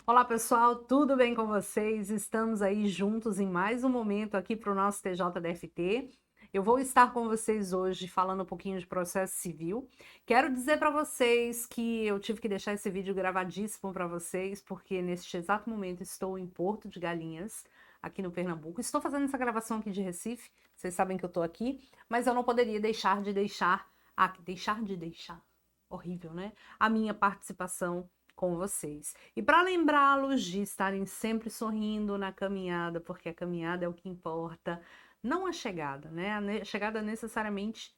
Olá pessoal, tudo bem com vocês? Estamos aí juntos em mais um momento aqui para o nosso TJDFT. Eu vou estar com vocês hoje falando um pouquinho de processo civil. Quero dizer para vocês que eu tive que deixar esse vídeo gravadíssimo para vocês, porque neste exato momento estou em Porto de Galinhas, aqui no Pernambuco. Estou fazendo essa gravação aqui de Recife, vocês sabem que eu estou aqui, mas eu não poderia deixar, horrível, né? A minha participação com vocês. E para lembrá-los de estarem sempre sorrindo na caminhada, porque a caminhada é o que importa, não a chegada, né? A chegada necessariamente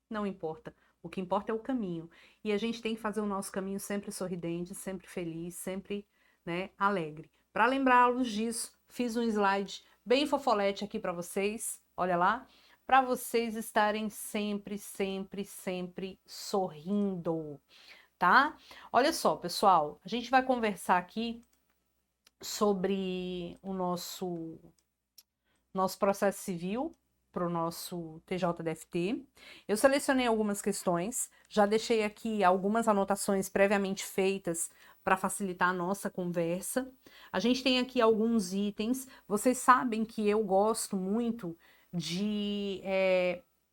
não importa. O que importa é o caminho. E a gente tem que fazer o nosso caminho sempre sorridente, sempre feliz, sempre, né, alegre. Para lembrá-los disso, fiz um slide bem fofolete aqui para vocês. Olha lá, para vocês estarem sempre, sempre, sempre sorrindo, tá? Olha só, pessoal, a gente vai conversar aqui sobre o nosso processo civil para o nosso TJDFT. Eu selecionei algumas questões, já deixei aqui algumas anotações previamente feitas para facilitar a nossa conversa. A gente tem aqui alguns itens. Vocês sabem que eu gosto muito de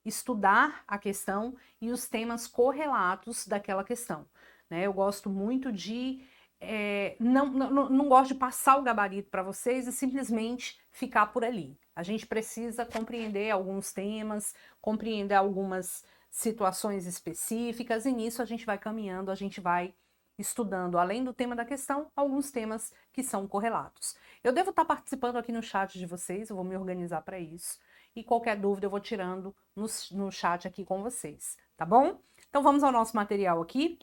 estudar a questão e os temas correlatos daquela questão, né? Eu gosto muito de não gosto de passar o gabarito para vocês e simplesmente ficar por ali. A gente precisa compreender alguns temas, compreender algumas situações específicas, e nisso a gente vai caminhando, a gente vai estudando, além do tema da questão, alguns temas que são correlatos. Eu devo estar participando aqui no chat de vocês, eu vou me organizar para isso, e qualquer dúvida eu vou tirando no chat aqui com vocês, tá bom? Então vamos ao nosso material aqui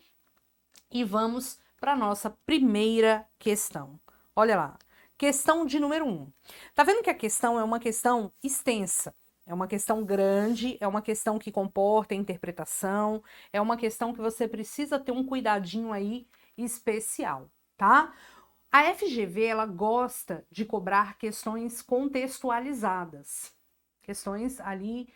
e vamos para a nossa primeira questão. Olha lá, questão de número 1. Tá vendo que a questão é uma questão extensa? É uma questão grande, é uma questão que comporta interpretação, é uma questão que você precisa ter um cuidadinho aí especial, tá? A FGV, ela gosta de cobrar questões contextualizadas. Questões ali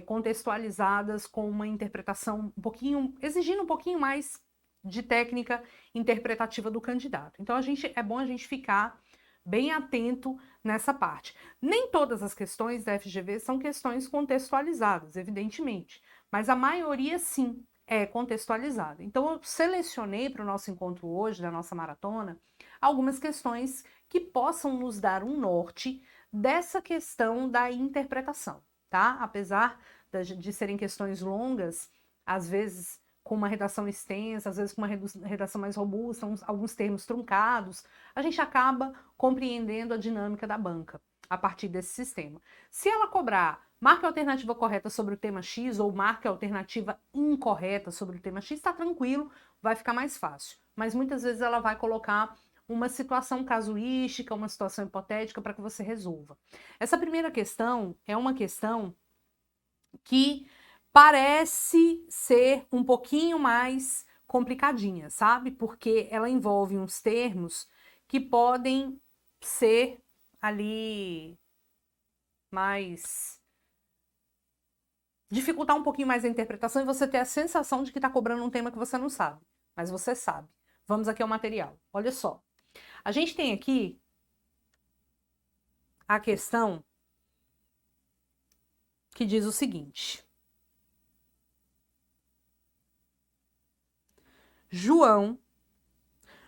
contextualizadas com uma interpretação um pouquinho, exigindo um pouquinho mais de técnica interpretativa do candidato. Então é bom a gente ficar bem atento nessa parte. Nem todas as questões da FGV são questões contextualizadas, evidentemente, mas a maioria sim é contextualizada. Então eu selecionei para o nosso encontro hoje, da nossa maratona, algumas questões que possam nos dar um norte dessa questão da interpretação, tá? Apesar de serem questões longas, às vezes com uma redação extensa, às vezes com uma redação mais robusta, alguns termos truncados, a gente acaba compreendendo a dinâmica da banca a partir desse sistema. Se ela cobrar marque a alternativa correta sobre o tema X ou marque a alternativa incorreta sobre o tema X, está tranquilo, vai ficar mais fácil. Mas muitas vezes ela vai colocar uma situação casuística, uma situação hipotética para que você resolva. Essa primeira questão é uma questão que parece ser um pouquinho mais complicadinha, sabe? Porque ela envolve uns termos que podem ser ali mais dificultar um pouquinho mais a interpretação e você ter a sensação de que está cobrando um tema que você não sabe, mas você sabe. Vamos aqui ao material. Olha só. A gente tem aqui a questão que diz o seguinte: João,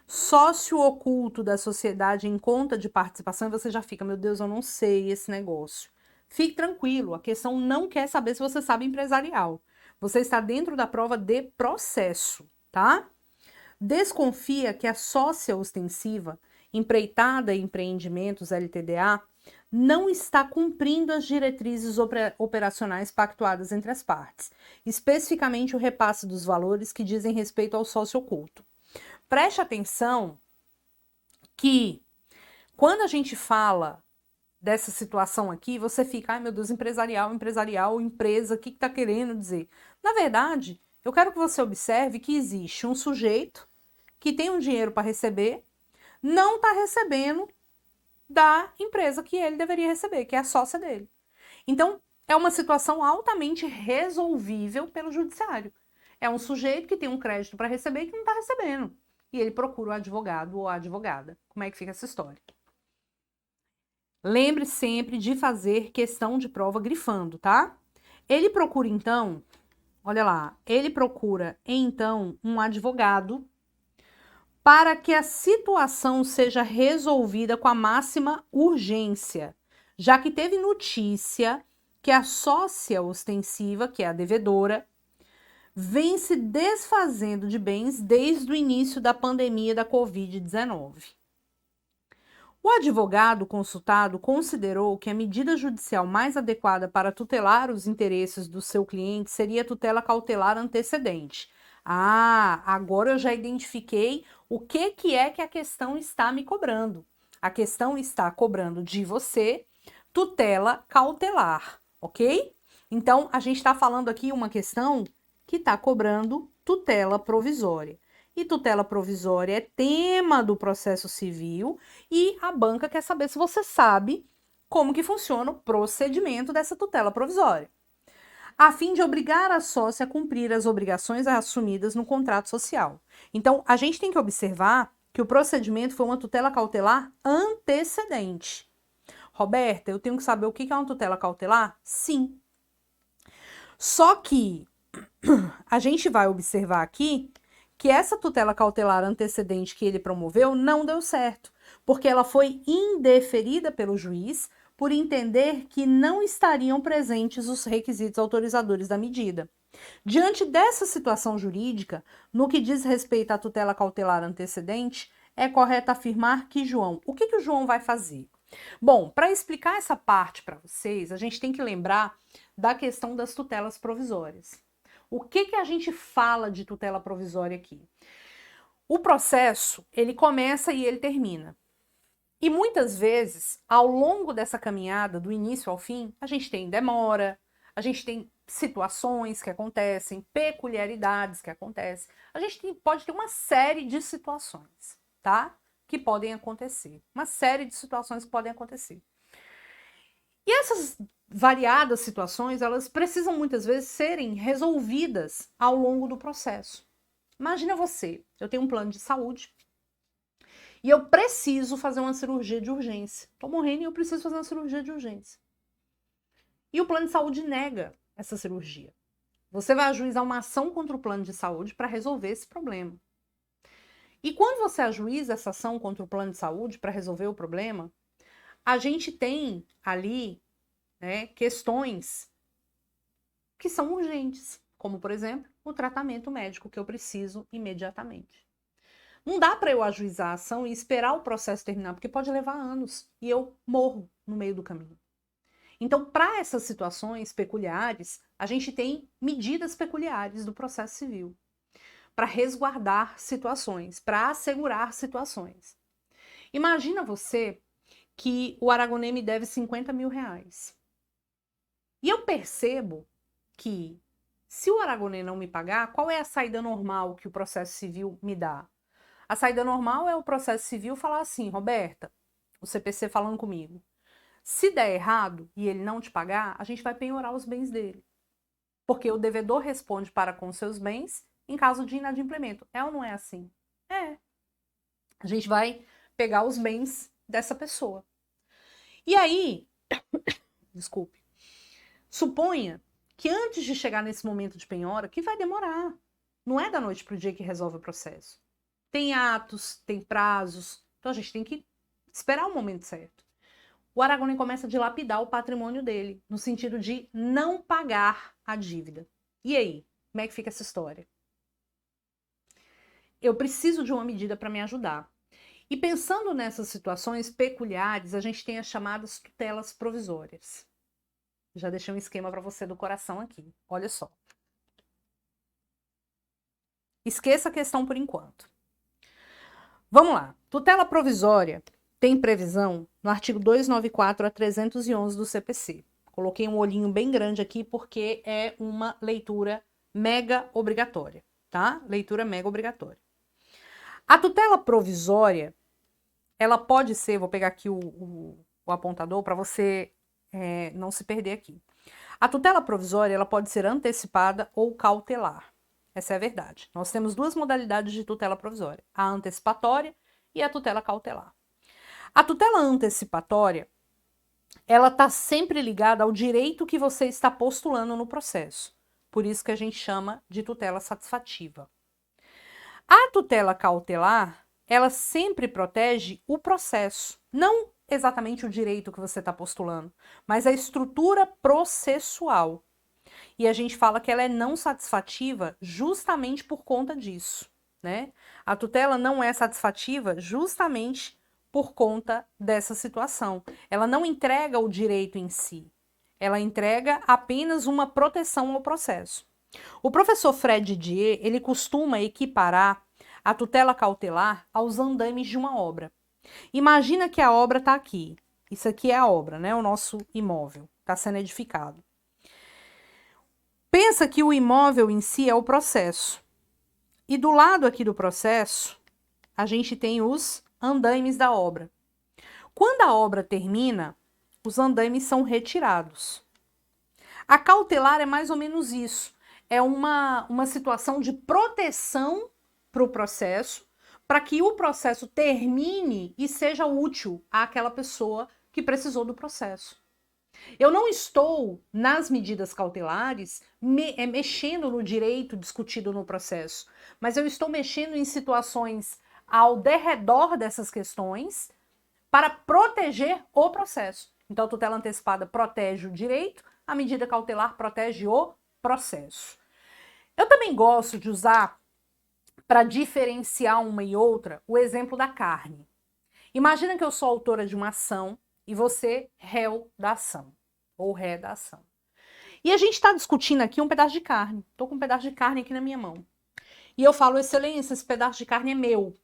sócio oculto da sociedade em conta de participação, e você já fica, meu Deus, eu não sei esse negócio. Fique tranquilo, a questão não quer saber se você sabe empresarial. Você está dentro da prova de processo, tá? Desconfia que a sócia ostensiva, empreitada e empreendimentos LTDA, não está cumprindo as diretrizes operacionais pactuadas entre as partes, especificamente o repasse dos valores que dizem respeito ao sócio oculto. Preste atenção que quando a gente fala dessa situação aqui, você fica, ai meu Deus, empresarial, empresa, o que está querendo dizer? Na verdade, eu quero que você observe que existe um sujeito que tem um dinheiro para receber, não está recebendo da empresa que ele deveria receber, que é a sócia dele. Então, é uma situação altamente resolvível pelo judiciário. É um sujeito que tem um crédito para receber e que não está recebendo. e ele procura o advogado ou a advogada. Como é que fica essa história? Lembre sempre de fazer questão de prova grifando, tá? Ele procura, então, olha lá, ele procura, então, um advogado para que a situação seja resolvida com a máxima urgência, já que teve notícia que a sócia ostensiva, que é a devedora, vem se desfazendo de bens desde o início da pandemia da Covid-19. O advogado consultado considerou que a medida judicial mais adequada para tutelar os interesses do seu cliente seria a tutela cautelar antecedente. Ah, agora eu já identifiquei o que é que a questão está me cobrando. A questão está cobrando de você tutela cautelar, ok? Então, a gente está falando aqui uma questão que está cobrando tutela provisória. E tutela provisória é tema do processo civil e a banca quer saber se você sabe como que funciona o procedimento dessa tutela provisória, a fim de obrigar a sócia a cumprir as obrigações assumidas no contrato social. Então, a gente tem que observar que o procedimento foi uma tutela cautelar antecedente. Roberta, eu tenho que saber o que é uma tutela cautelar? Sim. Só que a gente vai observar aqui que essa tutela cautelar antecedente que ele promoveu não deu certo, porque ela foi indeferida pelo juiz por entender que não estariam presentes os requisitos autorizadores da medida. Diante dessa situação jurídica, no que diz respeito à tutela cautelar antecedente, é correto afirmar que o que o João vai fazer? Bom, para explicar essa parte para vocês, a gente tem que lembrar da questão das tutelas provisórias. O que a gente fala de tutela provisória aqui? O processo, ele começa e ele termina. E muitas vezes, ao longo dessa caminhada, do início ao fim, a gente tem demora, a gente tem situações que acontecem, peculiaridades que acontecem. A gente pode ter uma série de situações, tá? Que podem acontecer. Uma série de situações que podem acontecer. E essas variadas situações, elas precisam muitas vezes serem resolvidas ao longo do processo. Imagina você, eu tenho um plano de saúde e eu preciso fazer uma cirurgia de urgência. Estou morrendo e eu preciso fazer uma cirurgia de urgência. E o plano de saúde nega essa cirurgia. Você vai ajuizar uma ação contra o plano de saúde para resolver esse problema. E quando você ajuiza essa ação contra o plano de saúde para resolver o problema, a gente tem ali, né, questões que são urgentes, como, por exemplo, o tratamento médico que eu preciso imediatamente. Não dá para eu ajuizar a ação e esperar o processo terminar, porque pode levar anos e eu morro no meio do caminho. Então, para essas situações peculiares, a gente tem medidas peculiares do processo civil para resguardar situações, para assegurar situações. Imagina você que o Aragonê me deve 50 mil reais. E eu percebo que, se o Aragonê não me pagar, qual é a saída normal que o processo civil me dá? A saída normal é o processo civil falar assim, Roberta, o CPC falando comigo, se der errado e ele não te pagar, a gente vai penhorar os bens dele. Porque o devedor responde para com seus bens em caso de inadimplemento. É ou não é assim? É. A gente vai pegar os bens dessa pessoa. E aí, desculpe, suponha que antes de chegar nesse momento de penhora, que vai demorar. Não é da noite para o dia que resolve o processo. Tem atos, tem prazos, então a gente tem que esperar o momento certo. O Aragonê começa a dilapidar o patrimônio dele, no sentido de não pagar a dívida. E aí, como é que fica essa história? Eu preciso de uma medida para me ajudar. E pensando nessas situações peculiares, a gente tem as chamadas tutelas provisórias. Já deixei um esquema para você do coração aqui. Olha só. Esqueça a questão por enquanto. Vamos lá. Tutela provisória tem previsão no artigo 294 a 311 do CPC. Coloquei um olhinho bem grande aqui porque é uma leitura mega obrigatória, tá? Leitura mega obrigatória. A tutela provisória, ela pode ser, vou pegar aqui o apontador para você não se perder aqui. A tutela provisória, ela pode ser antecipada ou cautelar. Essa é a verdade. Nós temos duas modalidades de tutela provisória, a antecipatória e a tutela cautelar. A tutela antecipatória, ela está sempre ligada ao direito que você está postulando no processo. Por isso que a gente chama de tutela satisfativa. A tutela cautelar, ela sempre protege o processo, não exatamente o direito que você está postulando, mas a estrutura processual. E a gente fala que ela é não satisfativa justamente por conta disso, né? A tutela não é satisfativa justamente por conta dessa situação. Ela não entrega o direito em si, ela entrega apenas uma proteção ao processo. O professor Fred Didier, ele costuma equiparar a tutela cautelar aos andames de uma obra. Imagina que a obra está aqui. Isso aqui é a obra, né? O nosso imóvel está sendo edificado. Pensa que o imóvel em si é o processo. E do lado aqui do processo, a gente tem os andaimes da obra. Quando a obra termina, os andaimes são retirados. A cautelar é mais ou menos isso. É uma situação de proteção para o processo, para que o processo termine e seja útil àquela pessoa que precisou do processo. Eu não estou, nas medidas cautelares, mexendo no direito discutido no processo, mas eu estou mexendo em situações ao derredor dessas questões para proteger o processo. Então, a tutela antecipada protege o direito, a medida cautelar protege o processo. Eu também gosto de usar, para diferenciar uma e outra, o exemplo da carne. Imagina que eu sou autora de uma ação e você réu da ação, ou ré da ação. E a gente está discutindo aqui um pedaço de carne. Estou com um pedaço de carne aqui na minha mão. E eu falo, excelência, esse pedaço de carne é meu.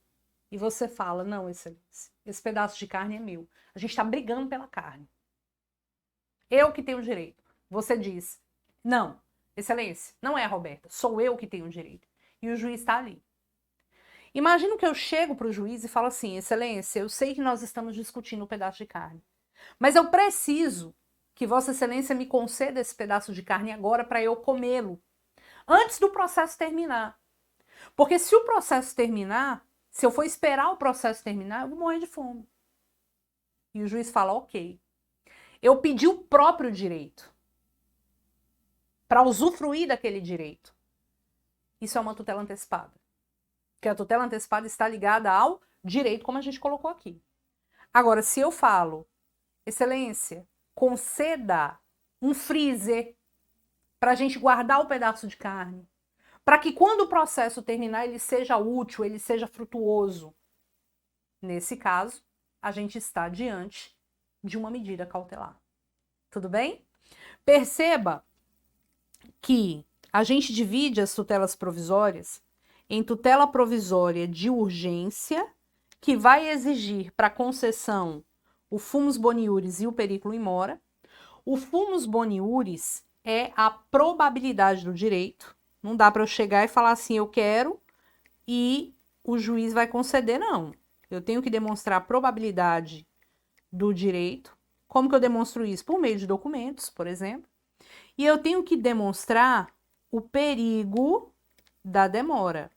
E você fala, não, excelência, esse pedaço de carne é meu. A gente está brigando pela carne. Eu que tenho o direito. Você diz, não, excelência, não é a Roberta, sou eu que tenho o direito. E o juiz está ali. Imagino que eu chego para o juiz e falo assim, excelência, eu sei que nós estamos discutindo um pedaço de carne, mas eu preciso que Vossa Excelência me conceda esse pedaço de carne agora para eu comê-lo, antes do processo terminar. Porque se o processo terminar, se eu for esperar o processo terminar, eu vou morrer de fome. E o juiz fala, ok. Eu pedi o próprio direito para usufruir daquele direito. Isso é uma tutela antecipada. Porque a tutela antecipada está ligada ao direito, como a gente colocou aqui. Agora, se eu falo, excelência, conceda um freezer para a gente guardar o pedaço de carne, para que quando o processo terminar ele seja útil, ele seja frutuoso. Nesse caso, a gente está diante de uma medida cautelar. Tudo bem? Perceba que a gente divide as tutelas provisórias em tutela provisória de urgência, que vai exigir para concessão o fumus boniuris e o periculum in mora. O fumus boniuris é a probabilidade do direito. Não dá para eu chegar e falar assim, eu quero, e o juiz vai conceder, não. Eu tenho que demonstrar a probabilidade do direito. Como que eu demonstro isso? Por meio de documentos, por exemplo. E eu tenho que demonstrar o perigo da demora.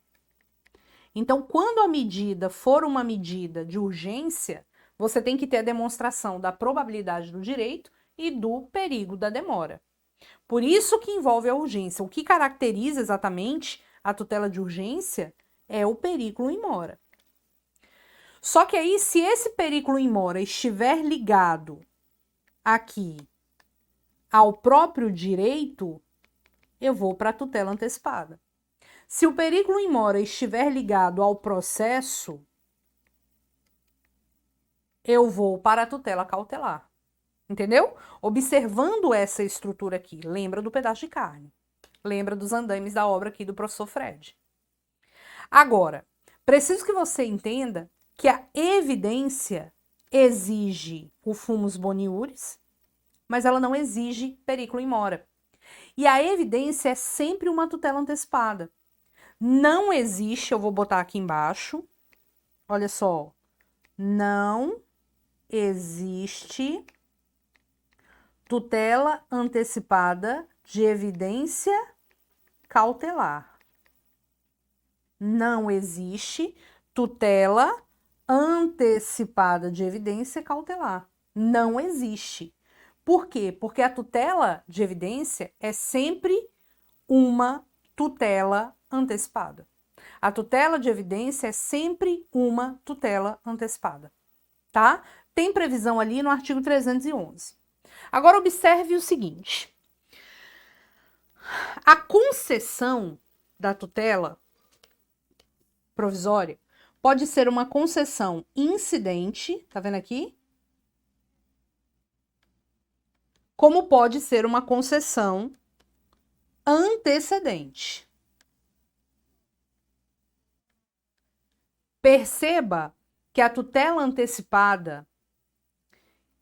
Então, quando a medida for uma medida de urgência, você tem que ter a demonstração da probabilidade do direito e do perigo da demora. Por isso que envolve a urgência. O que caracteriza exatamente a tutela de urgência é o periculum in mora. Só que aí, se esse periculum in mora estiver ligado aqui ao próprio direito, eu vou para a tutela antecipada. Se o periculum in mora estiver ligado ao processo, eu vou para a tutela cautelar. Entendeu? Observando essa estrutura aqui, lembra do pedaço de carne. Lembra dos andames da obra aqui do professor Fred. Agora, preciso que você entenda que a evidência exige o fumus boniuris, mas ela não exige periculum in mora. E a evidência é sempre uma tutela antecipada. Não existe, eu vou botar aqui embaixo, olha só, não existe tutela antecipada de evidência cautelar. Não existe tutela antecipada de evidência cautelar. Não existe. Por quê? Porque a tutela de evidência é sempre uma tutela antecipada. A tutela de evidência é sempre uma tutela antecipada, tá? Tem previsão ali no artigo 311. Agora observe o seguinte: a concessão da tutela provisória pode ser uma concessão incidente, tá vendo aqui? Como pode ser uma concessão antecedente. Perceba que a tutela antecipada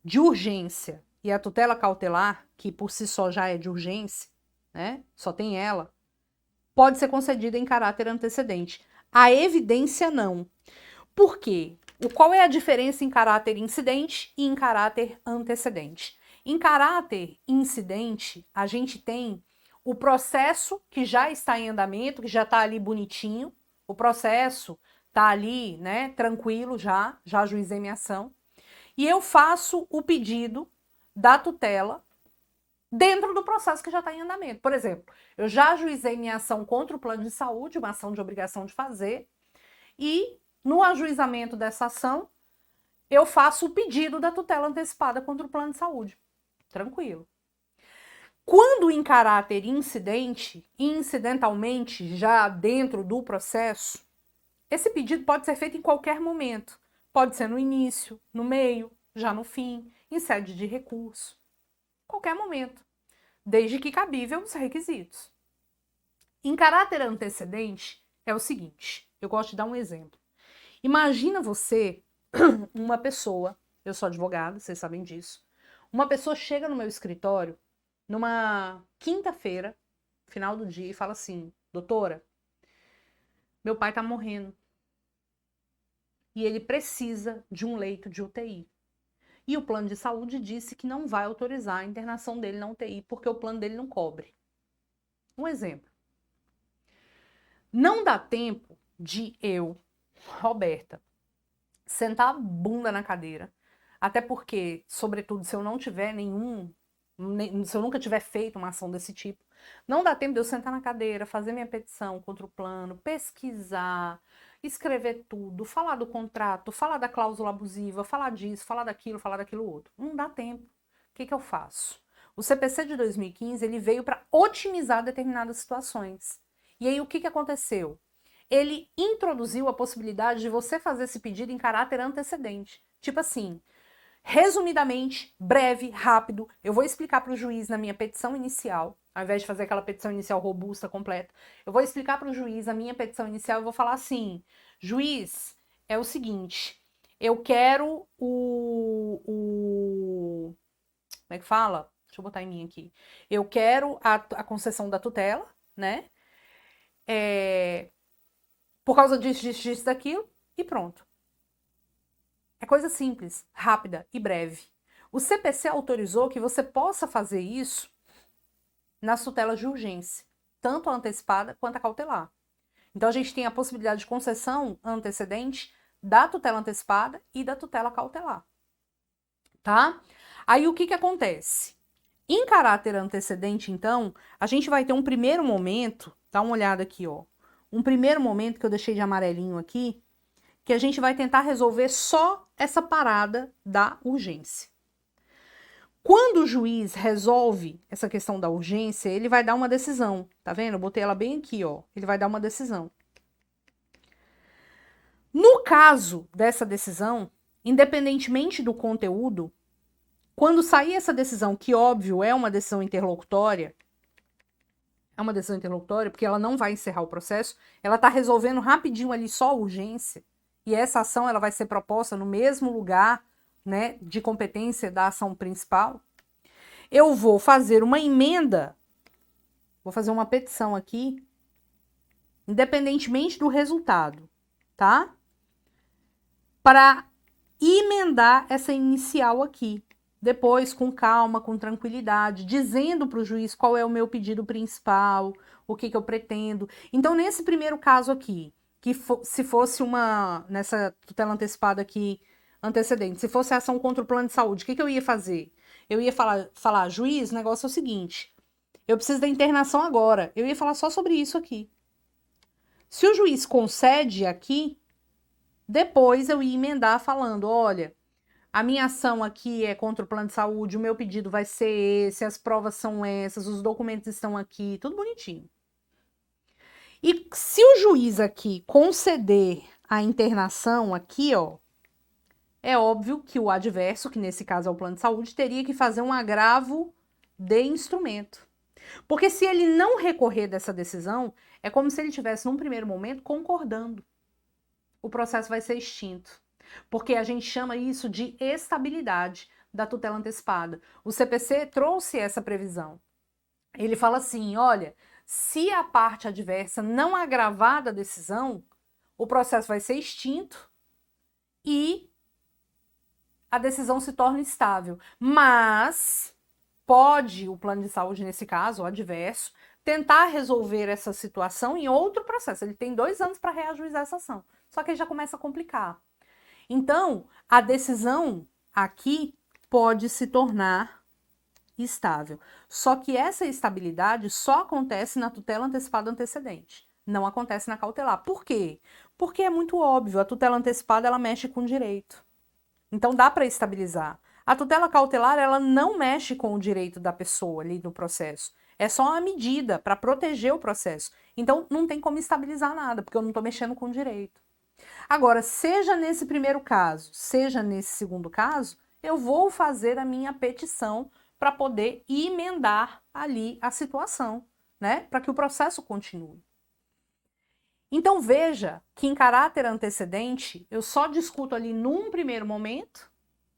de urgência e a tutela cautelar, que por si só já é de urgência, né? Só tem ela, pode ser concedida em caráter antecedente. A evidência não. Por quê? Qual é a diferença em caráter incidente e em caráter antecedente? Em caráter incidente, a gente tem o processo que já está em andamento, que já está ali bonitinho, o processo está ali, né, tranquilo já ajuizei minha ação, e eu faço o pedido da tutela dentro do processo que já está em andamento. Por exemplo, eu já ajuizei minha ação contra o plano de saúde, uma ação de obrigação de fazer, e no ajuizamento dessa ação, eu faço o pedido da tutela antecipada contra o plano de saúde. Tranquilo. Quando em caráter incidente, incidentalmente, já dentro do processo, esse pedido pode ser feito em qualquer momento. Pode ser no início, no meio, já no fim, em sede de recurso. Qualquer momento, desde que cabível os requisitos. Em caráter antecedente, é o seguinte, eu gosto de dar um exemplo. Imagina você, uma pessoa, eu sou advogada, vocês sabem disso, uma pessoa chega no meu escritório numa quinta-feira, final do dia, e fala assim: doutora, meu pai tá morrendo e ele precisa de um leito de UTI. E o plano de saúde disse que não vai autorizar a internação dele na UTI porque o plano dele não cobre. Um exemplo. Não dá tempo de eu, Roberta, sentar a bunda na cadeira, até porque, sobretudo, se eu não tiver se eu nunca tiver feito uma ação desse tipo, não dá tempo de eu sentar na cadeira, fazer minha petição contra o plano, pesquisar, escrever tudo, falar do contrato, falar da cláusula abusiva, falar disso, falar daquilo outro. Não dá tempo. O que eu faço? O CPC de 2015, ele veio para otimizar determinadas situações. E aí, o que aconteceu? Ele introduziu a possibilidade de você fazer esse pedido em caráter antecedente. Tipo assim, resumidamente, breve, rápido, eu vou explicar para o juiz na minha petição inicial, ao invés de fazer aquela petição inicial robusta, completa, eu vou explicar para o juiz a minha petição inicial e vou falar assim: juiz, é o seguinte, eu quero como é que fala? Deixa eu botar em mim aqui. Eu quero a concessão da tutela, né? Por causa disso, daquilo, e pronto. É coisa simples, rápida e breve. O CPC autorizou que você possa fazer isso nas tutelas de urgência, tanto a antecipada quanto a cautelar. Então, a gente tem a possibilidade de concessão antecedente da tutela antecipada e da tutela cautelar. Tá? Aí, o que acontece? Em caráter antecedente, então, a gente vai ter um primeiro momento, dá uma olhada aqui, ó. Um primeiro momento que eu deixei de amarelinho aqui, que a gente vai tentar resolver só essa parada da urgência. Quando o juiz resolve essa questão da urgência, ele vai dar uma decisão, tá vendo? Eu botei ela bem aqui, ó. Ele vai dar uma decisão. No caso dessa decisão, independentemente do conteúdo, quando sair essa decisão, que óbvio é uma decisão interlocutória, porque ela não vai encerrar o processo, ela tá resolvendo rapidinho ali só a urgência, e essa ação ela vai ser proposta no mesmo lugar, né, de competência da ação principal. Eu vou fazer uma emenda, vou fazer uma petição aqui, independentemente do resultado, tá? Para emendar essa inicial aqui. Depois, com calma, com tranquilidade, dizendo para o juiz qual é o meu pedido principal, o que eu pretendo. Então, nesse primeiro caso aqui, que se fosse nessa tutela antecipada aqui, antecedente, se fosse ação contra o plano de saúde, o que eu ia fazer? Eu ia falar, juiz, o negócio é o seguinte, eu preciso da internação agora. Eu ia falar só sobre isso aqui. Se o juiz concede aqui, depois eu ia emendar falando, olha, a minha ação aqui é contra o plano de saúde, o meu pedido vai ser esse, as provas são essas, os documentos estão aqui, tudo bonitinho. E se o juiz aqui conceder a internação aqui, ó, é óbvio que o adverso, que nesse caso é o plano de saúde, teria que fazer um agravo de instrumento. Porque se ele não recorrer dessa decisão, é como se ele tivesse, num primeiro momento, concordando. O processo vai ser extinto. Porque a gente chama isso de estabilidade da tutela antecipada. O CPC trouxe essa previsão. Ele fala assim, olha, se a parte adversa não agravar da decisão, o processo vai ser extinto e a decisão se torna estável. Mas pode o plano de saúde, nesse caso, o adverso, tentar resolver essa situação em outro processo. Ele tem 2 anos para reajuizar essa ação. Só que aí já começa a complicar. Então, a decisão aqui pode se tornar estável. Só que essa estabilidade só acontece na tutela antecipada antecedente. Não acontece na cautelar. Por quê? Porque é muito óbvio, a tutela antecipada ela mexe com o direito. Então dá para estabilizar. A tutela cautelar ela não mexe com o direito da pessoa ali no processo. É só uma medida para proteger o processo. Então não tem como estabilizar nada, porque eu não estou mexendo com o direito. Agora, seja nesse primeiro caso, seja nesse segundo caso, eu vou fazer a minha petição para poder emendar ali a situação, né? Para que o processo continue. Então veja que em caráter antecedente, eu só discuto ali num primeiro momento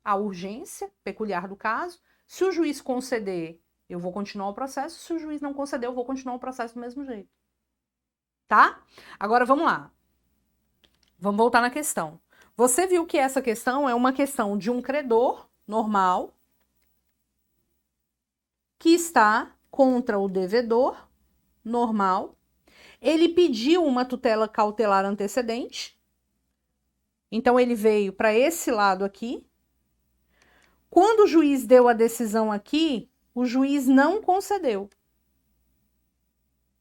a urgência peculiar do caso. Se o juiz conceder, eu vou continuar o processo. Se o juiz não conceder, eu vou continuar o processo do mesmo jeito. Tá? Agora vamos lá. Vamos voltar na questão. Você viu que essa questão é uma questão de um credor normal que está contra o devedor normal. Ele pediu uma tutela cautelar antecedente. Então, ele veio para esse lado aqui. Quando o juiz deu a decisão aqui, o juiz não concedeu. O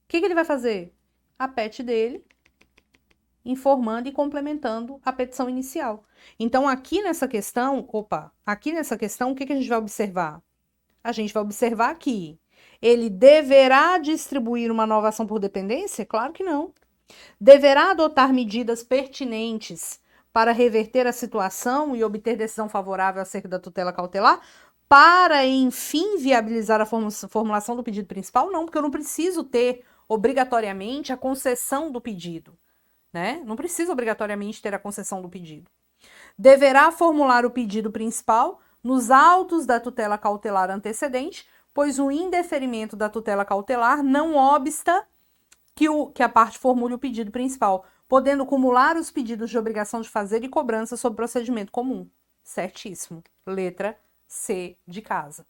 que ele vai fazer? A pet dele, informando e complementando a petição inicial. Então, aqui nessa questão, o que a gente vai observar? A gente vai observar que ele deverá distribuir uma nova ação por dependência? Claro que não. Deverá adotar medidas pertinentes para reverter a situação e obter decisão favorável acerca da tutela cautelar, para, enfim, viabilizar a formulação do pedido principal? Não, porque eu não preciso ter obrigatoriamente a concessão do pedido, né? Não preciso obrigatoriamente ter a concessão do pedido. Deverá formular o pedido principal nos autos da tutela cautelar antecedente, pois o indeferimento da tutela cautelar não obsta que a parte formule o pedido principal, podendo cumular os pedidos de obrigação de fazer e cobrança sob procedimento comum. Certíssimo. Letra C de casa.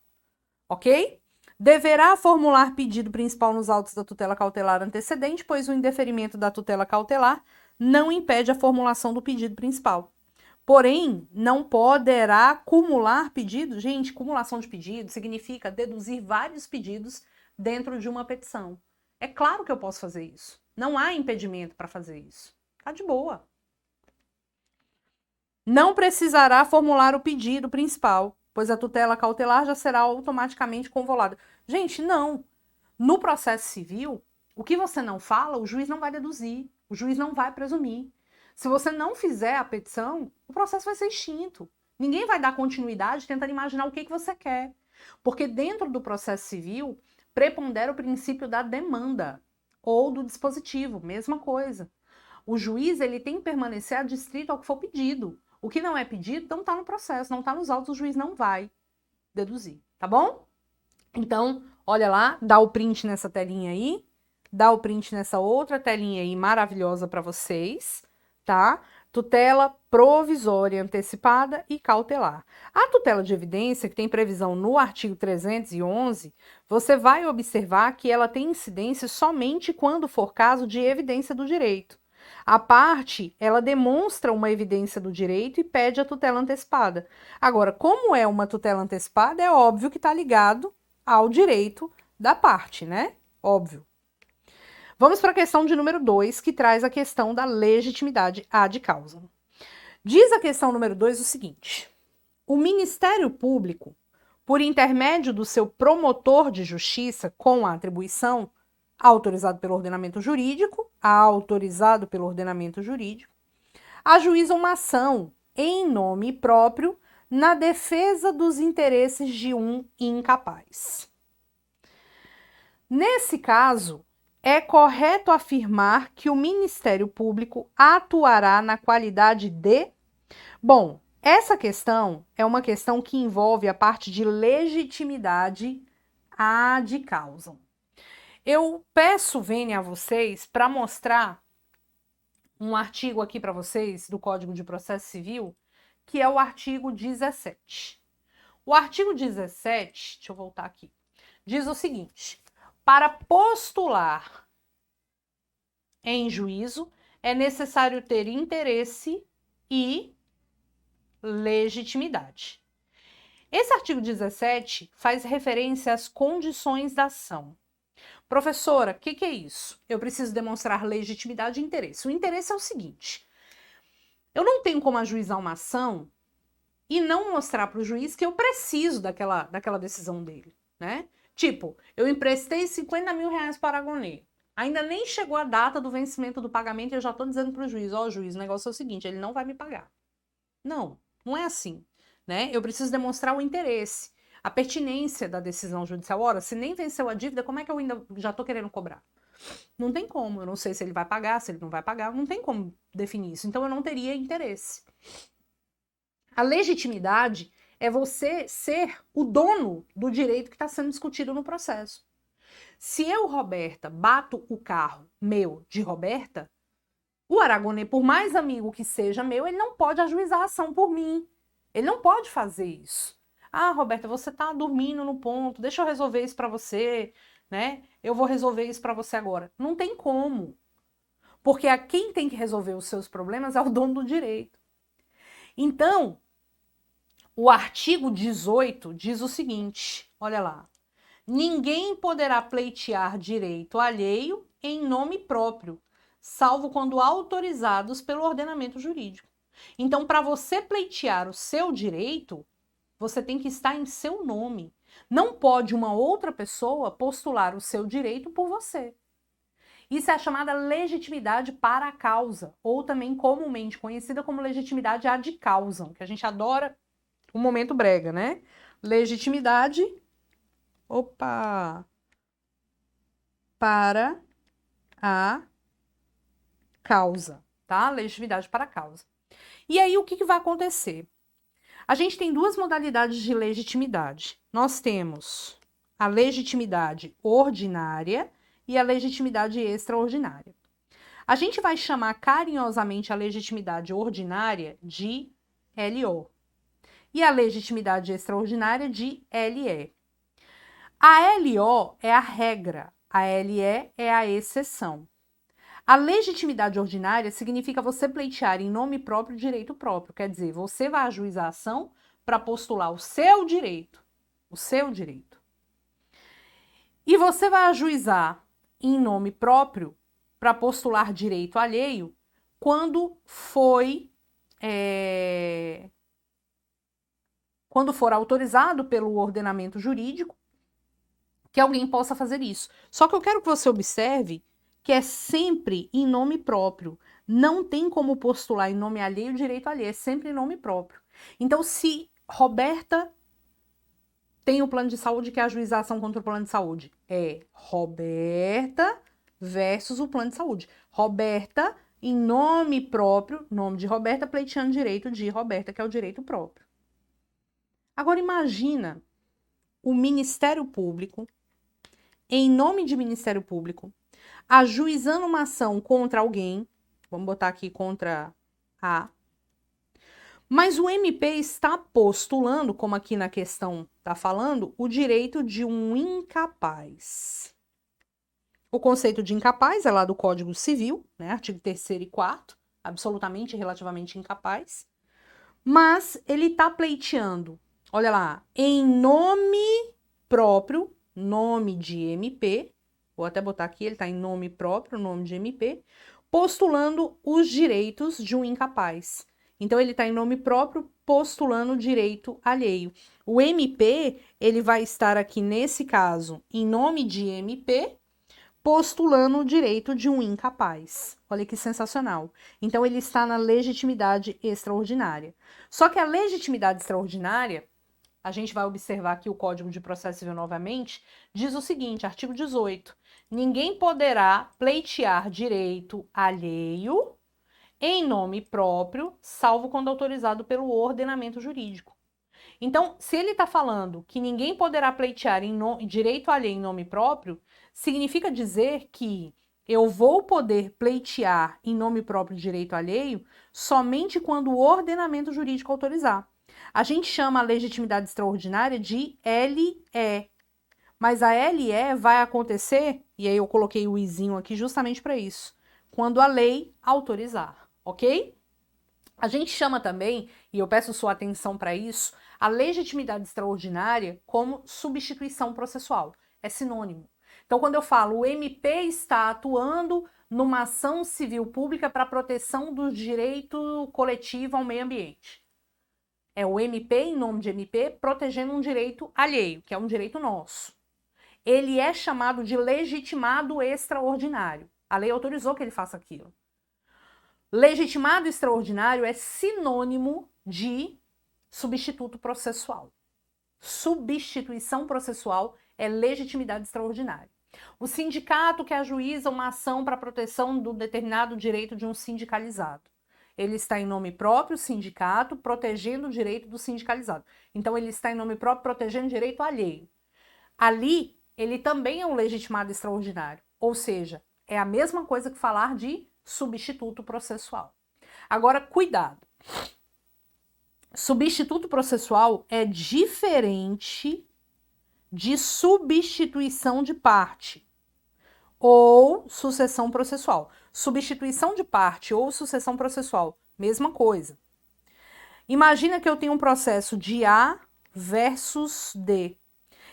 Ok? Deverá formular pedido principal nos autos da tutela cautelar antecedente, pois o indeferimento da tutela cautelar não impede a formulação do pedido principal. Porém, não poderá cumular pedidos. Gente, cumulação de pedidos significa deduzir vários pedidos dentro de uma petição. É claro que eu posso fazer isso. Não há impedimento para fazer isso. Tá de boa. Não precisará formular o pedido principal, pois a tutela cautelar já será automaticamente convolada. Gente, não. No processo civil, o que você não fala, o juiz não vai deduzir. O juiz não vai presumir. Se você não fizer a petição, o processo vai ser extinto. Ninguém vai dar continuidade tentando imaginar o que você quer. Porque dentro do processo civil, prepondera o princípio da demanda ou do dispositivo, mesma coisa. O juiz ele tem que permanecer adstrito ao que for pedido. O que não é pedido não está no processo, não está nos autos, o juiz não vai deduzir, tá bom? Então, olha lá, dá o print nessa telinha aí, dá o print nessa outra telinha aí maravilhosa para vocês, tá? Tutela provisória antecipada e cautelar. A tutela de evidência, que tem previsão no artigo 311, você vai observar que ela tem incidência somente quando for caso de evidência do direito. A parte, ela demonstra uma evidência do direito e pede a tutela antecipada. Agora, como é uma tutela antecipada, é óbvio que está ligado ao direito da parte, né? Óbvio. Vamos para a questão de número 2, que traz a questão da legitimidade ad causam. Diz a questão número 2 o seguinte: o Ministério Público, por intermédio do seu promotor de justiça com a atribuição autorizado pelo ordenamento jurídico, ajuiza uma ação em nome próprio na defesa dos interesses de um incapaz. Nesse caso, é correto afirmar que o Ministério Público atuará na qualidade de... Bom, essa questão é uma questão que envolve a parte de legitimidade ad causam. Eu peço, Vênia, a vocês para mostrar um artigo aqui para vocês do Código de Processo Civil, que é o artigo 17. O artigo 17, deixa eu voltar aqui, diz o seguinte: para postular em juízo é necessário ter interesse e legitimidade. Esse artigo 17 faz referência às condições da ação. Professora, o que é isso? Eu preciso demonstrar legitimidade e interesse. O interesse é o seguinte: eu não tenho como ajuizar uma ação e não mostrar para o juiz que eu preciso daquela decisão dele, né? Tipo, eu emprestei 50 mil reais para o Aragonê. Ainda nem chegou a data do vencimento do pagamento e eu já estou dizendo para o juiz: ó, juiz, o negócio é o seguinte, ele não vai me pagar. Não, não é assim, né? Eu preciso demonstrar o interesse, a pertinência da decisão judicial. Ora, se nem venceu a dívida, como é que eu ainda já estou querendo cobrar? Não tem como, eu não sei se ele vai pagar, se ele não vai pagar, não tem como definir isso. Então eu não teria interesse. A legitimidade é você ser o dono do direito que está sendo discutido no processo. Se eu, Roberta, bato o carro meu de Roberta, o Aragonê, por mais amigo que seja meu, ele não pode ajuizar a ação por mim. Ele não pode fazer isso. Ah, Roberta, você tá dormindo no ponto, deixa eu resolver isso para você, né? Eu vou resolver isso para você agora. Não tem como. Porque a quem tem que resolver os seus problemas é o dono do direito. Então, o artigo 18 diz o seguinte, olha lá: ninguém poderá pleitear direito alheio em nome próprio, salvo quando autorizados pelo ordenamento jurídico. Então, para você pleitear o seu direito, você tem que estar em seu nome. Não pode uma outra pessoa postular o seu direito por você. Isso é a chamada legitimidade para a causa, ou também comumente conhecida como legitimidade ad causam, que a gente adora o momento brega, né? Legitimidade, para a causa, tá? Legitimidade para a causa. E aí, o que vai acontecer? A gente tem duas modalidades de legitimidade. Nós temos a legitimidade ordinária e a legitimidade extraordinária. A gente vai chamar carinhosamente a legitimidade ordinária de LO e a legitimidade extraordinária de LE. A LO é a regra, a LE é a exceção. A legitimidade ordinária significa você pleitear em nome próprio direito próprio, quer dizer, você vai ajuizar a ação para postular o seu direito, E você vai ajuizar em nome próprio para postular direito alheio quando for autorizado pelo ordenamento jurídico que alguém possa fazer isso. Só que eu quero que você observe que é sempre em nome próprio. Não tem como postular em nome alheio direito alheio, é sempre em nome próprio. Então, se Roberta tem o plano de saúde, que é a ajuização contra o plano de saúde, é Roberta versus o plano de saúde. Roberta, em nome próprio, nome de Roberta, pleiteando direito de Roberta, que é o direito próprio. Agora, imagina o Ministério Público, em nome de Ministério Público, ajuizando uma ação contra alguém, vamos botar aqui contra A, mas o MP está postulando, como aqui na questão está falando, o direito de um incapaz. O conceito de incapaz é lá do Código Civil, né? Artigo 3º e 4º, absolutamente e relativamente incapaz. Mas ele está pleiteando, olha lá, em nome próprio, nome de MP, vou até botar aqui, ele está em nome próprio, nome de MP, postulando os direitos de um incapaz. Então, ele está em nome próprio, postulando o direito alheio. O MP, ele vai estar aqui, nesse caso, em nome de MP, postulando o direito de um incapaz. Olha que sensacional. Então, ele está na legitimidade extraordinária. Só que a legitimidade extraordinária, a gente vai observar aqui o Código de Processo Civil novamente, diz o seguinte, artigo 18, ninguém poderá pleitear direito alheio em nome próprio, salvo quando autorizado pelo ordenamento jurídico. Então, se ele está falando que ninguém poderá pleitear direito alheio em nome próprio, significa dizer que eu vou poder pleitear em nome próprio direito alheio somente quando o ordenamento jurídico autorizar. A gente chama a legitimidade extraordinária de LE, mas a LE vai acontecer, e aí eu coloquei o izinho aqui justamente para isso, quando a lei autorizar, ok? A gente chama também, e eu peço sua atenção para isso, a legitimidade extraordinária como substituição processual. É sinônimo. Então, quando eu falo o MP está atuando numa ação civil pública para proteção do direito coletivo ao meio ambiente. É o MP, em nome de MP, protegendo um direito alheio, que é um direito nosso. Ele é chamado de legitimado extraordinário. A lei autorizou que ele faça aquilo. Legitimado extraordinário é sinônimo de substituto processual. Substituição processual é legitimidade extraordinária. O sindicato que ajuiza uma ação para proteção do determinado direito de um sindicalizado. Ele está em nome próprio, sindicato, protegendo o direito do sindicalizado. Então, ele está em nome próprio, protegendo o direito alheio. Ali, ele também é um legitimado extraordinário. Ou seja, é a mesma coisa que falar de substituto processual. Agora, cuidado. Substituto processual é diferente de substituição de parte ou sucessão processual. Substituição de parte ou sucessão processual, mesma coisa. Imagina que eu tenho um processo de A versus D.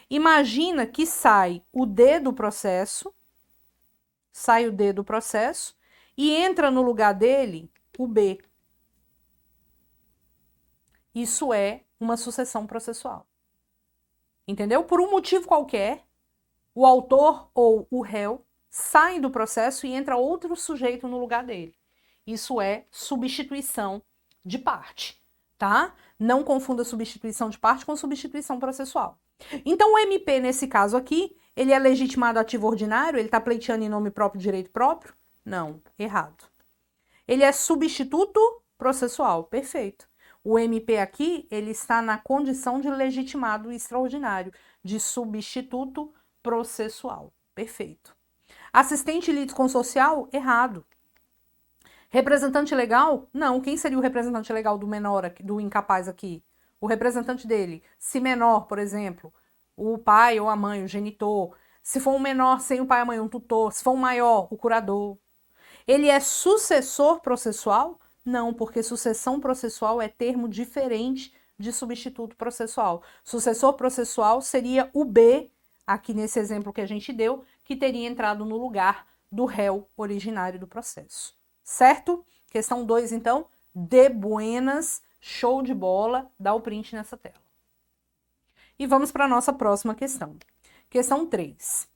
Imagina que sai o D do processo, e entra no lugar dele o B. Isso é uma sucessão processual. Entendeu? Por um motivo qualquer, o autor ou o réu sai do processo e entra outro sujeito no lugar dele. Isso é substituição de parte, tá? Não confunda substituição de parte com substituição processual. Então, o MP, nesse caso aqui, ele é legitimado ativo ordinário? Ele está pleiteando em nome próprio, direito próprio? Não, errado. Ele é substituto processual, perfeito. O MP aqui, ele está na condição de legitimado extraordinário, de substituto processual, perfeito. Assistente litisconsocial, errado. Representante legal? Não. Quem seria o representante legal do menor, do incapaz aqui? O representante dele. Se menor, por exemplo, o pai ou a mãe, o genitor. Se for um menor sem o pai ou a mãe, um tutor. Se for um maior, o curador. Ele é sucessor processual? Não, porque sucessão processual é termo diferente de substituto processual. Sucessor processual seria o B, aqui nesse exemplo que a gente deu, que teria entrado no lugar do réu originário do processo. Certo? Questão 2, então, de buenas, show de bola, dá o print nessa tela. E vamos para a nossa próxima questão. Questão 3.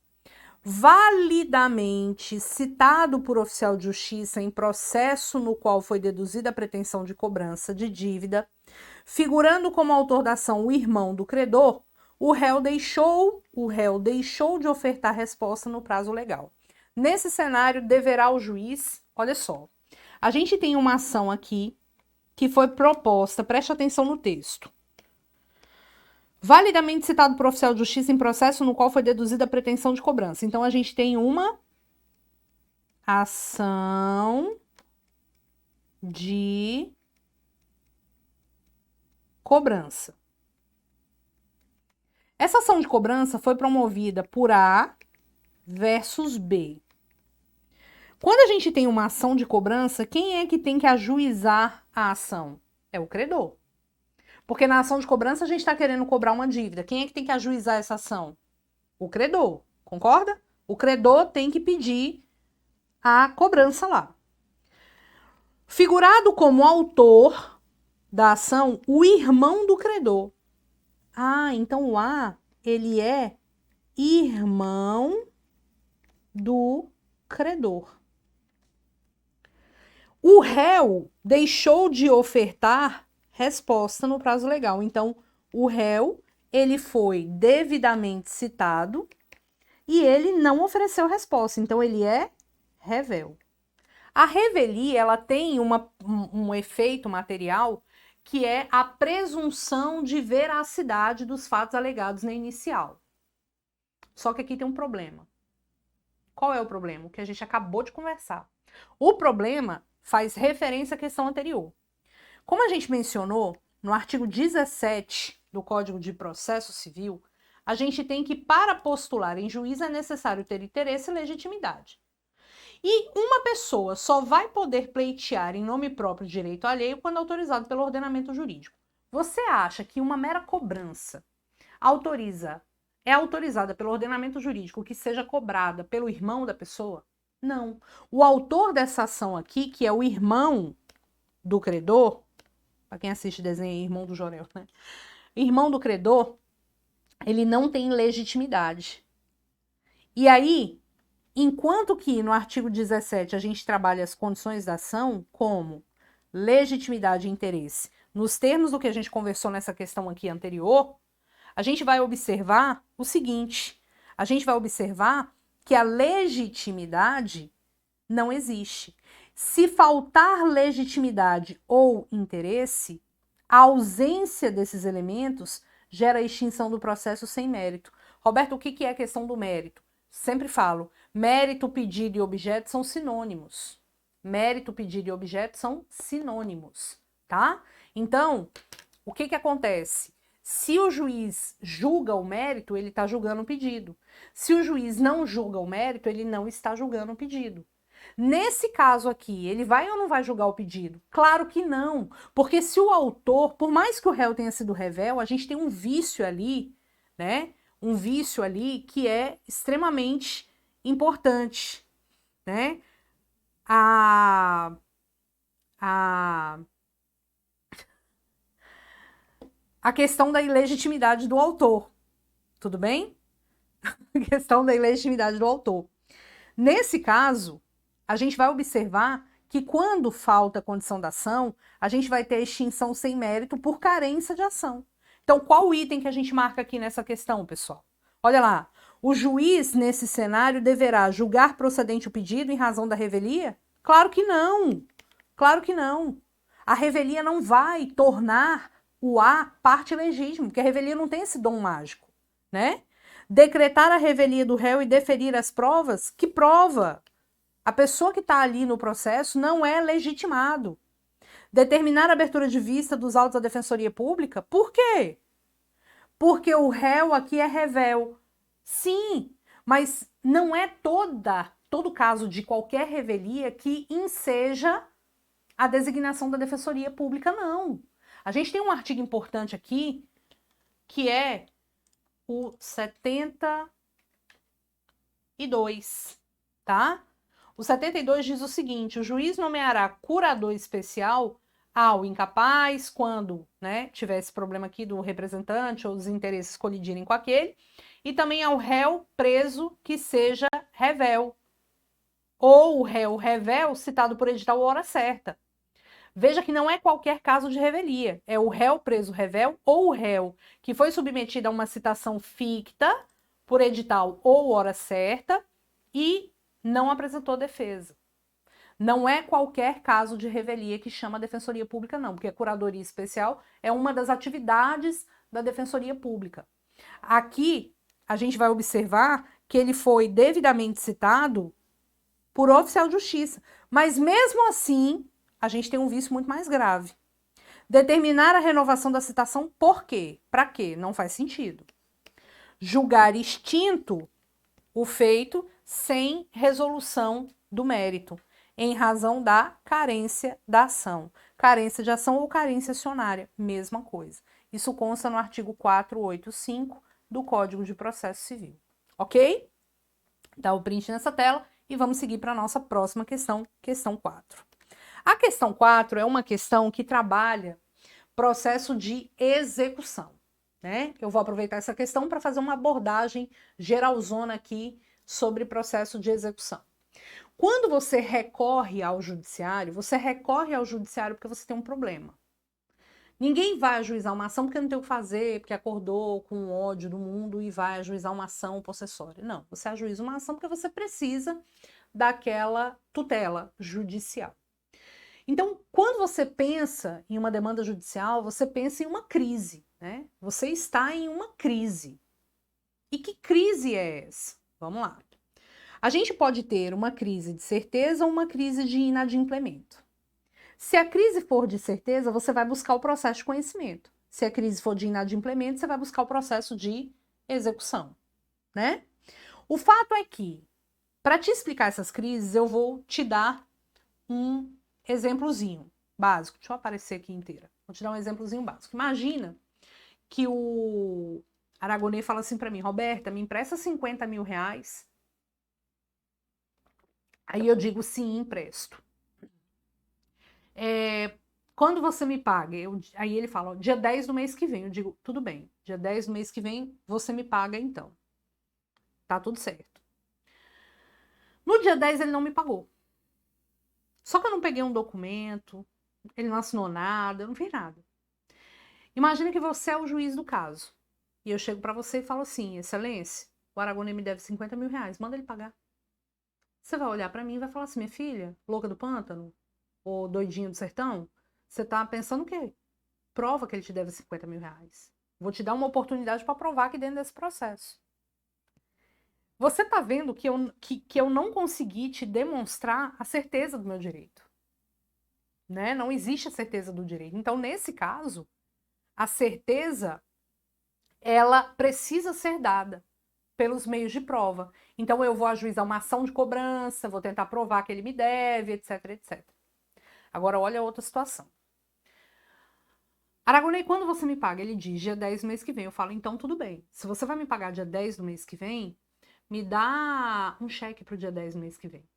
Validamente citado por oficial de justiça em processo no qual foi deduzida a pretensão de cobrança de dívida, figurando como autor da ação o irmão do credor, o réu deixou de ofertar resposta no prazo legal. Nesse cenário, deverá o juiz, olha só, a gente tem uma ação aqui que foi proposta, preste atenção no texto. Validamente citado por oficial de justiça em processo no qual foi deduzida a pretensão de cobrança. Então, a gente tem uma ação de cobrança. Essa ação de cobrança foi promovida por A versus B. Quando a gente tem uma ação de cobrança, quem é que tem que ajuizar a ação? É o credor. Porque na ação de cobrança a gente está querendo cobrar uma dívida. Quem é que tem que ajuizar essa ação? O credor. Concorda? O credor tem que pedir a cobrança lá. Figurado como autor da ação, o irmão do credor. Ah, então o A, ele é irmão do credor. O réu deixou de ofertar resposta no prazo legal. Então, o réu, ele foi devidamente citado e ele não ofereceu resposta. Então, ele é revel. A revelia, ela tem um efeito material que é a presunção de veracidade dos fatos alegados na inicial. Só que aqui tem um problema. Qual é o problema? O que a gente acabou de conversar. O problema faz referência à questão anterior. Como a gente mencionou, no artigo 17 do Código de Processo Civil, a gente tem que, para postular em juízo, é necessário ter interesse e legitimidade. E uma pessoa só vai poder pleitear em nome próprio de direito alheio quando autorizado pelo ordenamento jurídico. Você acha que uma mera cobrança é autorizada pelo ordenamento jurídico que seja cobrada pelo irmão da pessoa? Não. O autor dessa ação aqui, que é o irmão do credor, para quem assiste desenho, é irmão do Jorel, né? Irmão do credor, ele não tem legitimidade. E aí, enquanto que no artigo 17 a gente trabalha as condições da ação como legitimidade e interesse, nos termos do que a gente conversou nessa questão aqui anterior, a gente vai observar o seguinte, a gente vai observar que a legitimidade não existe. Se faltar legitimidade ou interesse, a ausência desses elementos gera a extinção do processo sem mérito. Roberto, o que é a questão do mérito? Sempre falo, mérito, pedido e objeto são sinônimos. Mérito, pedido e objeto são sinônimos, tá? Então, o que acontece? Se o juiz julga o mérito, ele está julgando o pedido. Se o juiz não julga o mérito, ele não está julgando o pedido. Nesse caso aqui, ele vai ou não vai julgar o pedido? Claro que não, porque se o autor, por mais que o réu tenha sido revel, a gente tem um vício ali, né? Um vício ali que é extremamente importante, né? A questão da ilegitimidade do autor, tudo bem? A questão da ilegitimidade do autor. Nesse caso, a gente vai observar que quando falta a condição da ação, a gente vai ter a extinção sem mérito por carência de ação. Então, qual o item que a gente marca aqui nessa questão, pessoal? Olha lá, o juiz, nesse cenário, deverá julgar procedente o pedido em razão da revelia? Claro que não! Claro que não! A revelia não vai tornar o A parte legítima, porque a revelia não tem esse dom mágico, né? Decretar a revelia do réu e deferir as provas? Que prova? A pessoa que está ali no processo não é legitimado. Determinar a abertura de vista dos autos da Defensoria Pública? Por quê? Porque o réu aqui é revel. Sim, mas não é todo caso de qualquer revelia que enseja a designação da Defensoria Pública, não. A gente tem um artigo importante aqui, que é o 72, tá? O 72 diz o seguinte, o juiz nomeará curador especial ao incapaz, quando, né, tiver esse problema aqui do representante ou os interesses colidirem com aquele, e também ao réu preso que seja revel, ou o réu revel citado por edital hora certa. Veja que não é qualquer caso de revelia, é o réu preso revel ou o réu que foi submetido a uma citação ficta por edital ou hora certa e não apresentou defesa. Não é qualquer caso de revelia que chama a Defensoria Pública, não, porque a curadoria especial é uma das atividades da Defensoria Pública. Aqui, a gente vai observar que ele foi devidamente citado por oficial de justiça, mas mesmo assim, a gente tem um vício muito mais grave. Determinar a renovação da citação por quê? Para quê? Não faz sentido. Julgar extinto o feito sem resolução do mérito, em razão da carência da ação. Carência de ação ou carência acionária, mesma coisa. Isso consta no artigo 485 do Código de Processo Civil. Ok? Dá o print nessa tela e vamos seguir para a nossa próxima questão, questão 4. A questão 4 é uma questão que trabalha processo de execução, né? Eu vou aproveitar essa questão para fazer uma abordagem geralzona aqui sobre processo de execução. Quando você recorre ao judiciário porque você tem um problema. Ninguém vai ajuizar uma ação porque não tem o que fazer, porque acordou com ódio do mundo e vai ajuizar uma ação possessória. Não, você ajuiza uma ação porque você precisa daquela tutela judicial. Então, quando você pensa em uma demanda judicial, você pensa em uma crise, né? Você está em uma crise. E que crise é essa? Vamos lá. A gente pode ter uma crise de certeza ou uma crise de inadimplemento. Se a crise for de certeza, você vai buscar o processo de conhecimento. Se a crise for de inadimplemento, você vai buscar o processo de execução, né? O fato é que, para te explicar essas crises, eu vou te dar um exemplozinho básico. Deixa eu aparecer aqui inteira. Vou te dar um exemplozinho básico. Imagina que o Aragonês fala assim para mim: Roberta, me empresta 50 mil reais. Aí eu digo: sim, empresto. Quando você me paga? Aí ele fala: ó, dia 10 do mês que vem. Eu digo: tudo bem, dia 10 do mês que vem você me paga então. Tá tudo certo. No dia 10 ele não me pagou. Só que eu não peguei um documento, ele não assinou nada, eu não fiz nada. Imagina que você é o juiz do caso. E eu chego para você e falo assim: excelência, o Aragonês me deve 50 mil reais, manda ele pagar. Você vai olhar para mim e vai falar assim: minha filha, louca do pântano, ou doidinho do sertão, você tá pensando o quê? Prova que ele te deve 50 mil reais. Vou te dar uma oportunidade para provar aqui dentro desse processo. Você tá vendo que eu não consegui te demonstrar a certeza do meu direito. Né? Não existe a certeza do direito. Então, nesse caso, a certeza, ela precisa ser dada pelos meios de prova. Então, eu vou ajuizar uma ação de cobrança, vou tentar provar que ele me deve, etc, etc. Agora, olha a outra situação. Aragonês, quando você me paga? Ele diz dia 10 do mês que vem. Eu falo: então tudo bem. Se você vai me pagar dia 10 do mês que vem, me dá um cheque pro dia 10 do mês que vem.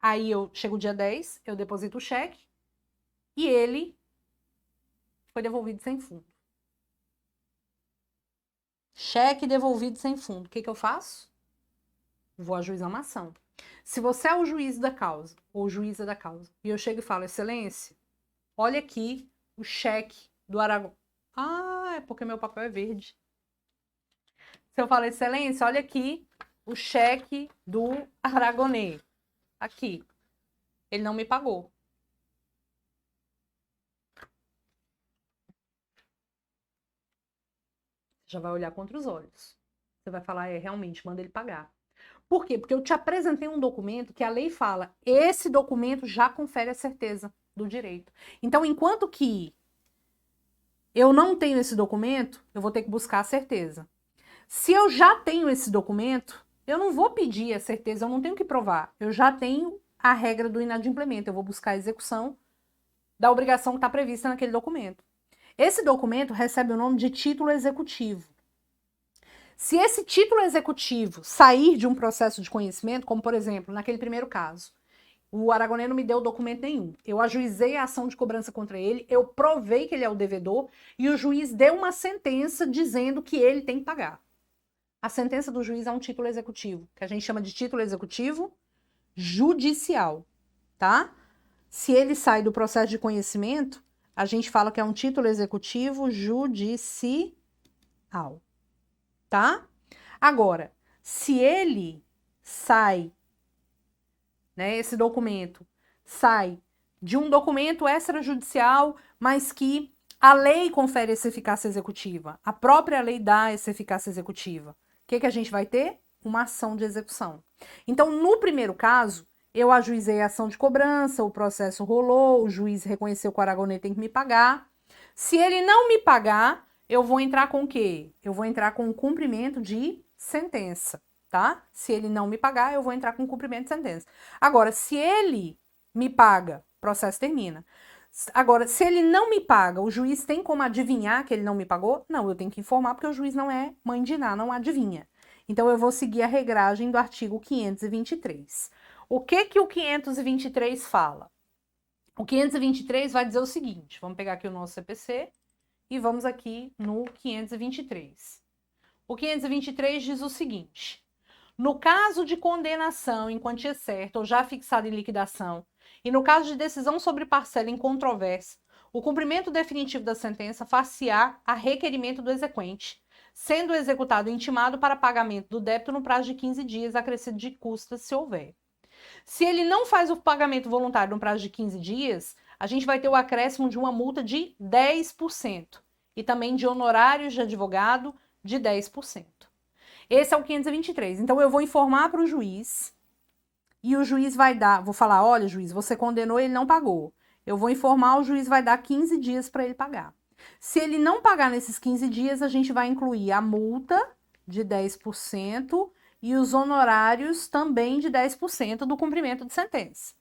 Aí eu chego o dia 10, eu deposito o cheque e ele foi devolvido sem fundo. Cheque devolvido sem fundo. O que eu faço? Vou ajuizar uma ação. Se você é o juiz da causa, ou juíza da causa, e eu chego e falo: excelência, olha aqui o cheque do Aragonês. Ah, é porque meu papel é verde. Se eu falo: excelência, olha aqui o cheque do Aragonês. Aqui. Ele não me pagou. Já vai olhar contra os olhos. Você vai falar: realmente, manda ele pagar. Por quê? Porque eu te apresentei um documento que a lei fala: esse documento já confere a certeza do direito. Então, enquanto que eu não tenho esse documento, eu vou ter que buscar a certeza. Se eu já tenho esse documento, eu não vou pedir a certeza, eu não tenho que provar. Eu já tenho a regra do inadimplemento, eu vou buscar a execução da obrigação que está prevista naquele documento. Esse documento recebe o nome de título executivo. Se esse título executivo sair de um processo de conhecimento, como por exemplo, naquele primeiro caso, o Aragonês não me deu documento nenhum, eu ajuizei a ação de cobrança contra ele, eu provei que ele é o devedor e o juiz deu uma sentença dizendo que ele tem que pagar. A sentença do juiz é um título executivo, que a gente chama de título executivo judicial, tá? Se ele sai do processo de conhecimento, a gente fala que é um título executivo judicial, tá? Agora, se ele sai, né, esse documento sai de um documento extrajudicial, mas que a lei confere essa eficácia executiva, a própria lei dá essa eficácia executiva, o que a gente vai ter? Uma ação de execução. Então, no primeiro caso, eu ajuizei a ação de cobrança, o processo rolou, o juiz reconheceu que o Aragonês tem que me pagar. Se ele não me pagar, eu vou entrar com o quê? Eu vou entrar com o cumprimento de sentença. tá? Se ele não me pagar, eu vou entrar com cumprimento de sentença. Agora, se ele me paga, o processo termina. Agora, se ele não me paga, o juiz tem como adivinhar que ele não me pagou? Não, eu tenho que informar porque o juiz não é mãe de Ná, não adivinha. Então, eu vou seguir a regragem do artigo 523. O que o 523 fala? O 523 vai dizer o seguinte, vamos pegar aqui o nosso CPC e vamos aqui no 523. O 523 diz o seguinte: no caso de condenação em quantia certa ou já fixada em liquidação, e no caso de decisão sobre parcela em controvérsia, o cumprimento definitivo da sentença far-se-á a requerimento do exequente, sendo o executado intimado para pagamento do débito no prazo de 15 dias, acrescido de custas, se houver. Se ele não faz o pagamento voluntário no prazo de 15 dias, a gente vai ter o acréscimo de uma multa de 10% e também de honorários de advogado de 10%. Esse é o 523. Então, eu vou informar para o juiz e o juiz vai dar, vou falar, olha, juiz, você condenou, ele não pagou. Eu vou informar, o juiz vai dar 15 dias para ele pagar. Se ele não pagar nesses 15 dias, a gente vai incluir a multa de 10% e os honorários também de 10% do cumprimento de sentença.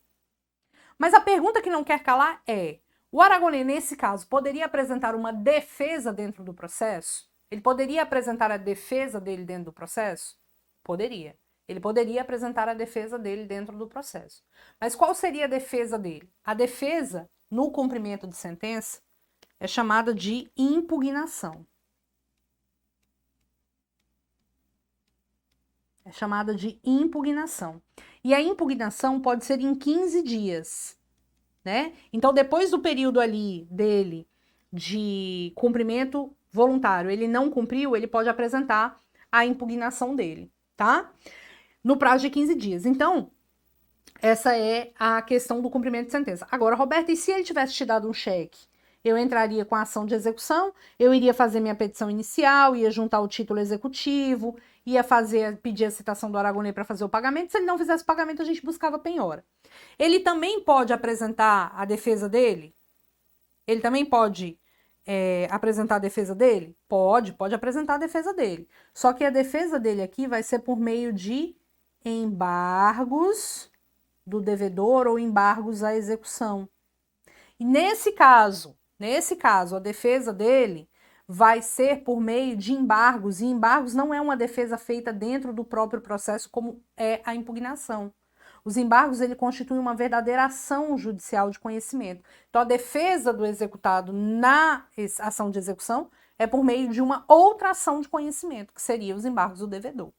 Mas a pergunta que não quer calar é, o Aragonês, nesse caso, poderia apresentar uma defesa dentro do processo? Ele poderia apresentar a defesa dele dentro do processo? Poderia. Ele poderia apresentar a defesa dele dentro do processo. Mas qual seria a defesa dele? A defesa, no cumprimento de sentença, é chamada de impugnação. É chamada de impugnação. E a impugnação pode ser em 15 dias, né? Então, depois do período ali dele de cumprimento voluntário, ele não cumpriu, ele pode apresentar a impugnação dele, tá? No prazo de 15 dias. Então, essa é a questão do cumprimento de sentença. Agora, Roberta, e se ele tivesse te dado um cheque? Eu entraria com a ação de execução, eu iria fazer minha petição inicial, ia juntar o título executivo, ia pedir a citação do Aragonês para fazer o pagamento. Se ele não fizesse o pagamento, a gente buscava penhora. Ele também pode apresentar a defesa dele? Ele também pode apresentar a defesa dele? Pode apresentar a defesa dele. Só que a defesa dele aqui vai ser por meio de embargos do devedor ou embargos à execução. E nesse caso, a defesa dele vai ser por meio de embargos, e embargos não é uma defesa feita dentro do próprio processo como é a impugnação. Os embargos, ele constitui uma verdadeira ação judicial de conhecimento. Então, a defesa do executado na ação de execução é por meio de uma outra ação de conhecimento, que seria os embargos do devedor.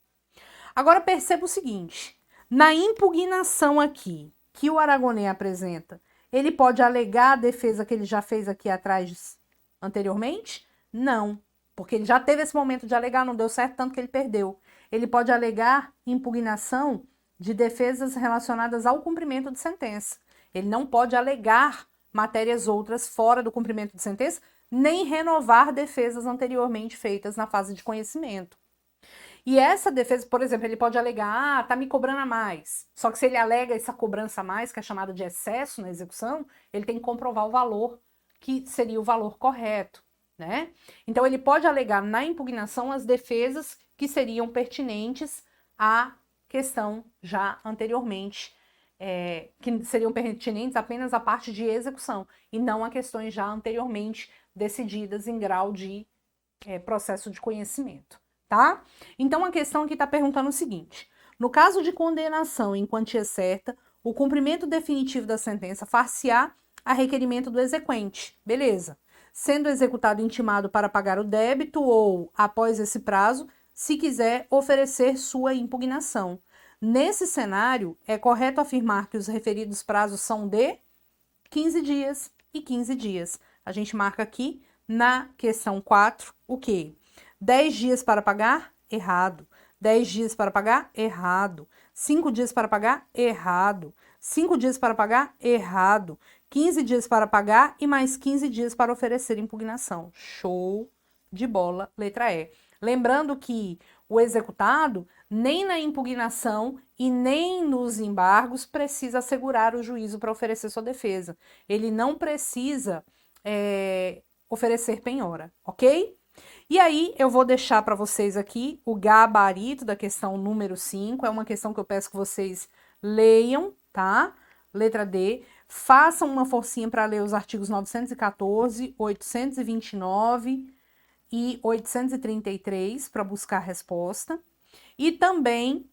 Agora, perceba o seguinte, na impugnação aqui, que o Aragonês apresenta, ele pode alegar a defesa que ele já fez aqui atrás anteriormente? Não, porque ele já teve esse momento de alegar, não deu certo, tanto que ele perdeu. Ele pode alegar impugnação de defesas relacionadas ao cumprimento de sentença. Ele não pode alegar matérias outras fora do cumprimento de sentença, nem renovar defesas anteriormente feitas na fase de conhecimento. E essa defesa, por exemplo, ele pode alegar, tá me cobrando a mais. Só que se ele alega essa cobrança a mais, que é chamada de excesso na execução, ele tem que comprovar o valor que seria o valor correto, né? Então, ele pode alegar na impugnação as defesas que seriam pertinentes à questão já anteriormente, que seriam pertinentes apenas à parte de execução, e não a questões já anteriormente decididas em grau de processo de conhecimento. Tá? Então, a questão aqui está perguntando o seguinte, no caso de condenação em quantia certa, o cumprimento definitivo da sentença far-se-á a requerimento do exequente, beleza, sendo executado intimado para pagar o débito ou, após esse prazo, se quiser oferecer sua impugnação. Nesse cenário, é correto afirmar que os referidos prazos são de 15 dias e 15 dias. A gente marca aqui na questão 4 o quê? 10 dias para pagar? Errado. 10 dias para pagar? Errado. 5 dias para pagar? Errado. 5 dias para pagar? Errado. 15 dias para pagar e mais 15 dias para oferecer impugnação. Show de bola, letra E. Lembrando que o executado, nem na impugnação e nem nos embargos, precisa assegurar o juízo para oferecer sua defesa. Ele não precisa oferecer penhora, ok? E aí, eu vou deixar para vocês aqui o gabarito da questão número 5. É uma questão que eu peço que vocês leiam, tá? Letra D. Façam uma forcinha para ler os artigos 914, 829 e 833 para buscar a resposta. E também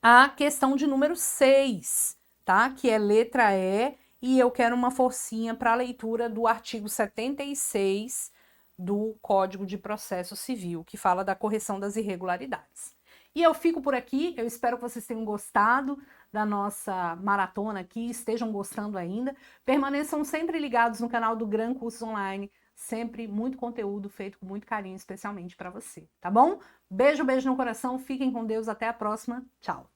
a questão de número 6, tá? Que é letra E, e eu quero uma forcinha para a leitura do artigo 76 do Código de Processo Civil, que fala da correção das irregularidades. E eu fico por aqui, eu espero que vocês tenham gostado da nossa maratona aqui, estejam gostando ainda. Permaneçam sempre ligados no canal do Gran Cursos Online, sempre muito conteúdo feito com muito carinho, especialmente para você, tá bom? Beijo, beijo no coração, fiquem com Deus, até a próxima, tchau!